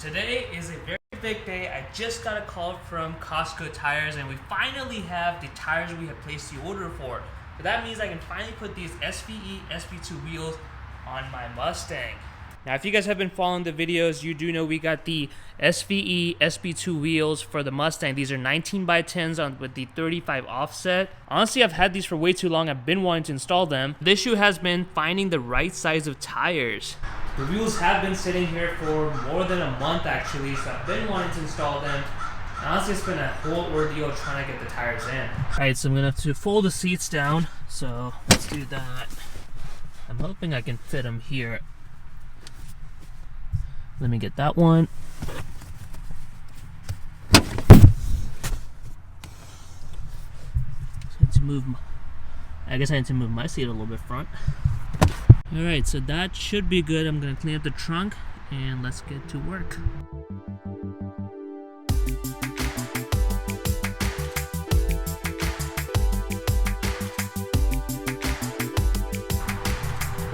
Today is a very big day. I just got a call from Costco Tires and we finally have the tires we have placed the order for. So that means I can finally put these SVE SP2 wheels on my Mustang. Now if you guys have been following the videos, you do know we got the SVE SP2 wheels for the Mustang. These are 19x10s with the 35 offset. Honestly, I've had these for way too long. I've been wanting to install them. The issue has been finding the right size of tires. The wheels have been sitting here for more than a month actually, so I've been wanting to install them. Honestly, it's been a whole ordeal trying to get the tires in. Alright, so I'm gonna have to fold the seats down, so let's do that. I'm hoping I can fit them here. Let me get that one. I guess I need to move my seat a little bit front. Alright, so that should be good. I'm gonna clean up the trunk and let's get to work.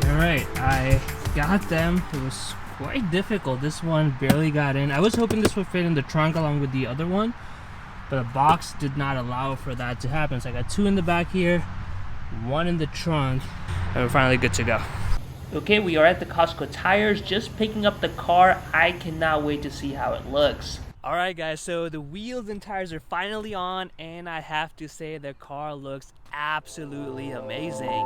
Alright, I got them. It was quite difficult. This one barely got in. I was hoping this would fit in the trunk along with the other one, but the box did not allow for that to happen. So I got two in the back here, one in the trunk, and we're finally good to go. Okay, we are at the Costco Tires, just picking up the car. I cannot wait to see how it looks. Alright guys, so the wheels and tires are finally on, and I have to say the car looks absolutely amazing.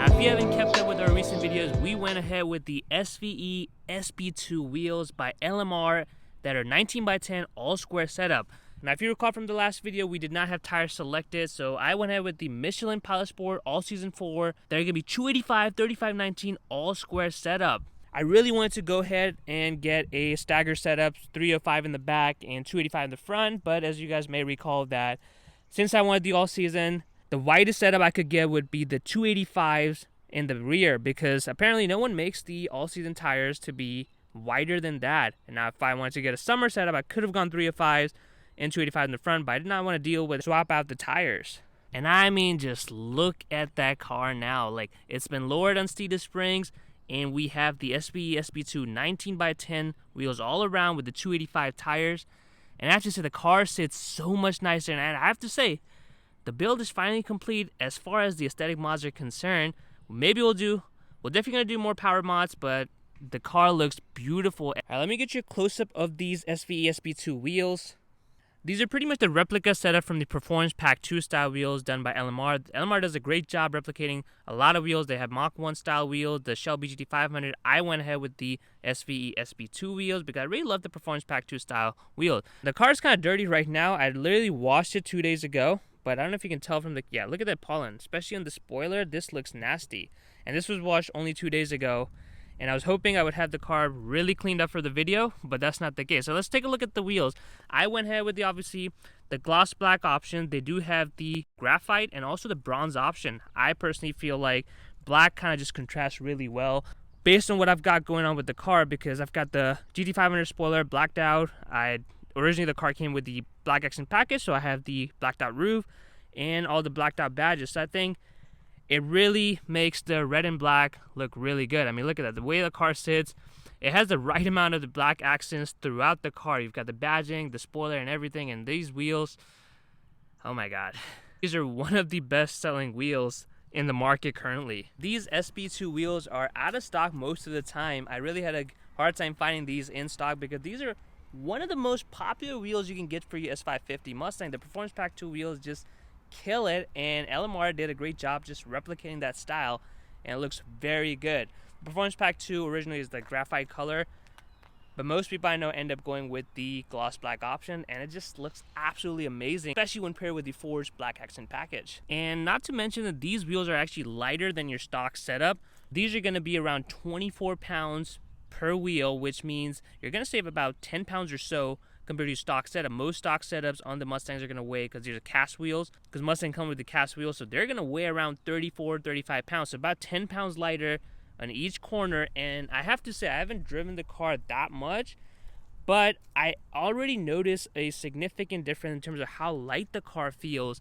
If you haven't kept up with our recent videos, we went ahead with the SVE SP2 wheels by LMR that are 19x10 all square setup. Now if you recall from the last video, we did not have tires selected, so I went ahead with the Micheline Pilot Sport All Season 4. They're going to be 285, 3519 all square setup. I really wanted to go ahead and get a stagger setup, 305 in the back and 285 in the front, but as you guys may recall that since I wanted the all season, the widest setup I could get would be the 285s in the rear, because apparently no one makes the all-season tires to be wider than that. And now if I wanted to get a summer setup, I could have gone 305s and 285 in the front, but I did not want to deal with swap out the tires. And I mean, just look at that car now. Like, it's been lowered on Steeda Springs, and we have the SVE SP2 19x10 wheels all around with the 285 tires. And I have to say, the car sits so much nicer, and I have to say, the build is finally complete as far as the aesthetic mods are concerned. Maybe we're definitely gonna do more power mods, but the car looks beautiful. All right, let me get you a close-up of these SVE SP2 wheels. These are pretty much the replica setup from the Performance Pack 2 style wheels done by LMR. LMR does a great job replicating a lot of wheels. They have Mach 1 style wheels, the Shelby GT500. I went ahead with the SVE SP2 wheels because I really love the Performance Pack 2 style wheels. The car is kind of dirty right now. I literally washed it 2 days ago. But I don't know if you can tell from the, yeah, look at that pollen, especially on the spoiler. This looks nasty. And this was washed only 2 days ago. And I was hoping I would have the car really cleaned up for the video, but that's not the case. So let's take a look at the wheels. I went ahead with obviously the gloss black option. They do have the graphite and also the bronze option. I personally feel like black kind of just contrasts really well based on what I've got going on with the car, because I've got the GT500 spoiler blacked out. Originally the car came with the black accent package, so I have the blacked out roof and all the blacked out badges. So I think it really makes the red and black look really good. I mean, look at that. The way the car sits, it has the right amount of the black accents throughout the car. You've got the badging, the spoiler, and everything. And these wheels, oh my God. These are one of the best-selling wheels in the market currently. These SP2 wheels are out of stock most of the time. I really had a hard time finding these in stock because these are one of the most popular wheels you can get for your S550 Mustang. The Performance Pack 2 wheels just kill it, and LMR did a great job just replicating that style, and it looks very good. The Performance Pack 2 originally is the graphite color, but most people I know end up going with the gloss black option, and it just looks absolutely amazing, especially when paired with the forged black accent package. And not to mention that these wheels are actually lighter than your stock setup. These are going to be around 24 pounds per wheel, which means you're going to save about 10 pounds or so compared to stock setup. Most stock setups on the Mustangs are going to weigh, because these are cast wheels, because Mustang come with the cast wheels, so they're going to weigh around 34, 35 pounds, so about 10 pounds lighter on each corner. And I have to say, I haven't driven the car that much, but I already noticed a significant difference in terms of how light the car feels.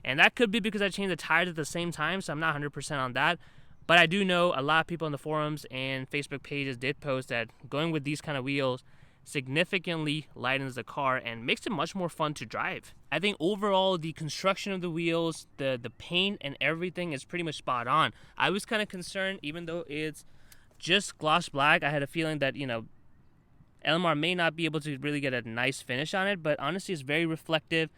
And that could be because I changed the tires at the same time, so I'm not 100% on that. But I do know a lot of people on the forums and Facebook pages did post that going with these kind of wheels significantly lightens the car and makes it much more fun to drive. I think overall the construction of the wheels, the paint and everything is pretty much spot on. I was kind of concerned, even though it's just gloss black, I had a feeling that, you know, LMR may not be able to really get a nice finish on it, but honestly it's very reflective,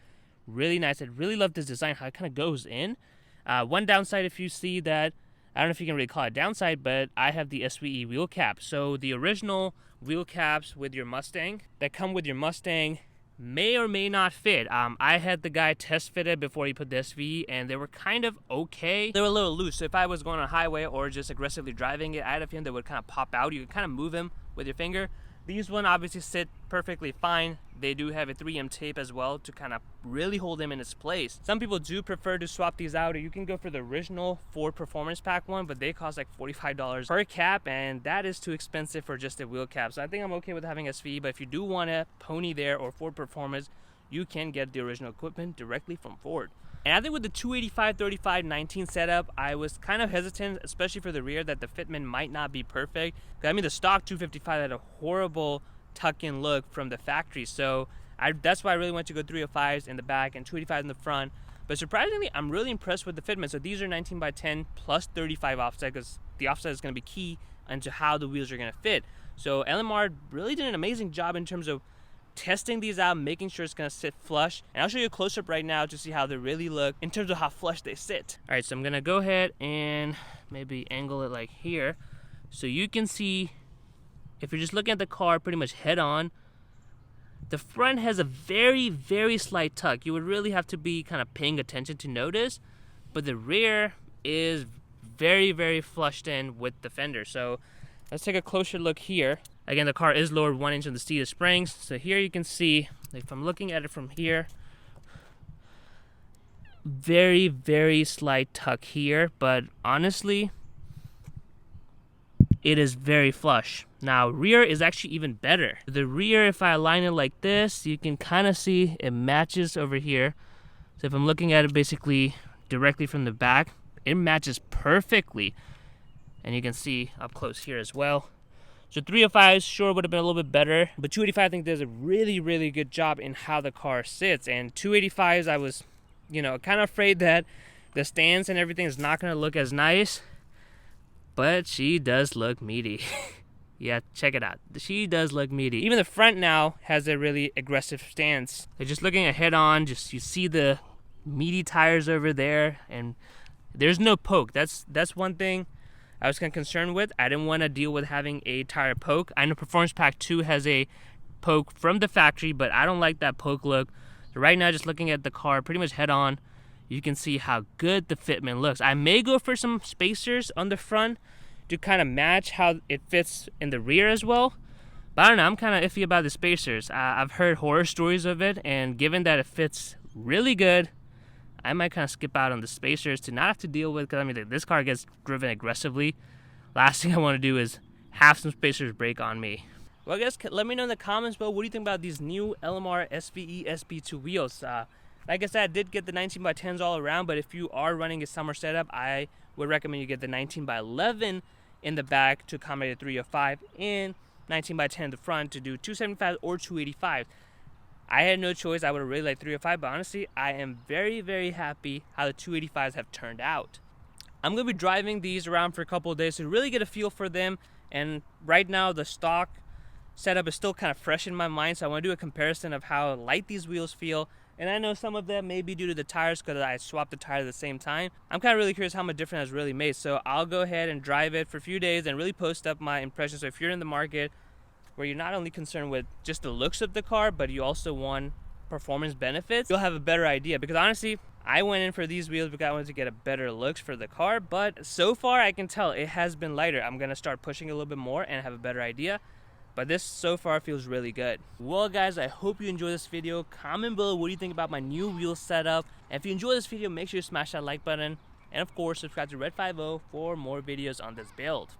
really nice. I really love this design, how it kind of goes in. One downside, if you see that, I don't know if you can really call it downside, but I have the SVE wheel cap. So the original wheel caps with your Mustang that come with your Mustang may or may not fit. I had the guy test fit it before he put the SVE, and they were kind of okay. They were a little loose, so if I was going on a highway or just aggressively driving it, I had a feeling they would kind of pop out. You could kind of move them with your finger. These one obviously sit perfectly fine. They do have a 3M tape as well to kind of really hold them in its place. Some people do prefer to swap these out, or you can go for the original Ford Performance Pack one, but they cost like $45 per cap, and that is too expensive for just a wheel cap. So I think I'm okay with having SVE, but if you do want a Pony there or Ford Performance, you can get the original equipment directly from Ford. And I think with the 285/35/19 setup, I was kind of hesitant, especially for the rear, that the fitment might not be perfect. I mean, the stock 255 had a horrible tuck-in look from the factory, so that's why I really went to go 305s in the back and 285s in the front. But surprisingly, I'm really impressed with the fitment. So these are 19/10 plus 35 offset, because the offset is going to be key into how the wheels are going to fit. So LMR really did an amazing job in terms of testing these out, making sure it's going to sit flush. And I'll show you a close-up right now to see how they really look in terms of how flush they sit. All right, so I'm going to go ahead and maybe angle it like here, so you can see, if you're just looking at the car pretty much head on, the front has a very, very slight tuck. You would really have to be kind of paying attention to notice, but the rear is very, very flushed in with the fender. So let's take a closer look here. Again, the car is lowered 1 inch on the seat of springs. So here you can see, if I'm looking at it from here, very, very slight tuck here, but honestly, it is very flush. Now, rear is actually even better. The rear, if I align it like this, you can kind of see it matches over here. So if I'm looking at it basically directly from the back, it matches perfectly. And you can see up close here as well. So 305 sure would have been a little bit better, but 285 I think does a really, really good job in how the car sits. And 285s, I was, you know, kind of afraid that the stance and everything is not going to look as nice, but she does look meaty. Yeah, check it out. She does look meaty. Even the front now has a really aggressive stance. They're just looking at head on, just you see the meaty tires over there, and there's no poke. That's one thing I was kind of concerned with. I didn't want to deal with having a tire poke. I know Performance Pack 2 has a poke from the factory, but I don't like that poke look. So right now, just looking at the car pretty much head on, you can see how good the fitment looks. I may go for some spacers on the front to kind of match how it fits in the rear as well. But I don't know, I'm kind of iffy about the spacers. I've heard horror stories of it, and given that it fits really good, I might kind of skip out on the spacers to not have to deal with, because I mean, this car gets driven aggressively. Last thing I want to do is have some spacers break on me. Well, guys, let me know in the comments below, what do you think about these new LMR SVE SP2 wheels? Like I said, I did get the 19x10s all around, but if you are running a summer setup, I would recommend you get the 19x11 in the back to accommodate a 305 and 19x10 in the front to do 275 or 285. I had no choice. I would have really liked 305, but honestly, I am very, very happy how the 285s have turned out. I'm going to be driving these around for a couple of days to really get a feel for them, and right now the stock setup is still kind of fresh in my mind, so I want to do a comparison of how light these wheels feel. And I know some of them may be due to the tires, because I swapped the tires at the same time. I'm kind of really curious how much difference has really made, so I'll go ahead and drive it for a few days and really post up my impressions. So if you're in the market where you're not only concerned with just the looks of the car, but you also want performance benefits, you'll have a better idea. Because honestly, I went in for these wheels because I wanted to get a better looks for the car, but so far I can tell it has been lighter. I'm going to start pushing a little bit more and have a better idea. but this so far feels really good. Well guys, I hope you enjoyed this video. Comment below what do you think about my new wheel setup. And if you enjoyed this video, make sure you smash that like button. And of course, subscribe to Red 50 for more videos on this build.